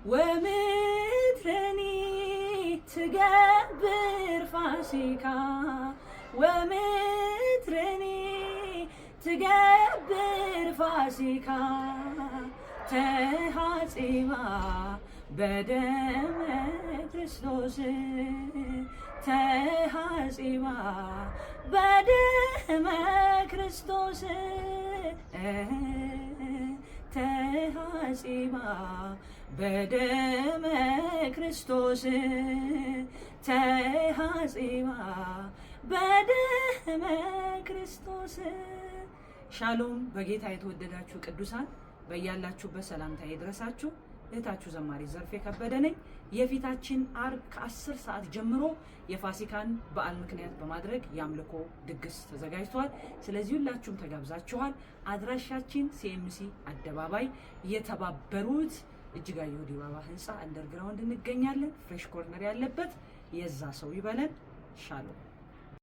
ወምድረኒ ትገብር ፋሲካ ወምድረኒ ትገብር ፋሲካ ተሐጺባ በደመ ክርስቶስ ተሐጺባ በደመ ክርስቶስ ተሐጺባ በደመ ክርስቶስ ተሐጺባ በደመ ክርስቶስ። ሻሎም በጌታ የተወደዳችሁ ቅዱሳን በያላችሁበት ሰላምታ ይድረሳችሁ። እህታችሁ ዘማሪ ዘርፌ ከበደ ነኝ። የፊታችን አርብ ከ10 ሰዓት ጀምሮ የፋሲካን በዓል ምክንያት በማድረግ የአምልኮ ድግስ ተዘጋጅቷል። ስለዚህ ሁላችሁም ተጋብዛችኋል። አድራሻችን ሲኤምሲ አደባባይ የተባበሩት እጅጋየሁ ዲባባ ህንፃ አንደርግራውንድ እንገኛለን። ፍሬሽ ኮርነር ያለበት የዛ ሰው ይበለን። ሻሎም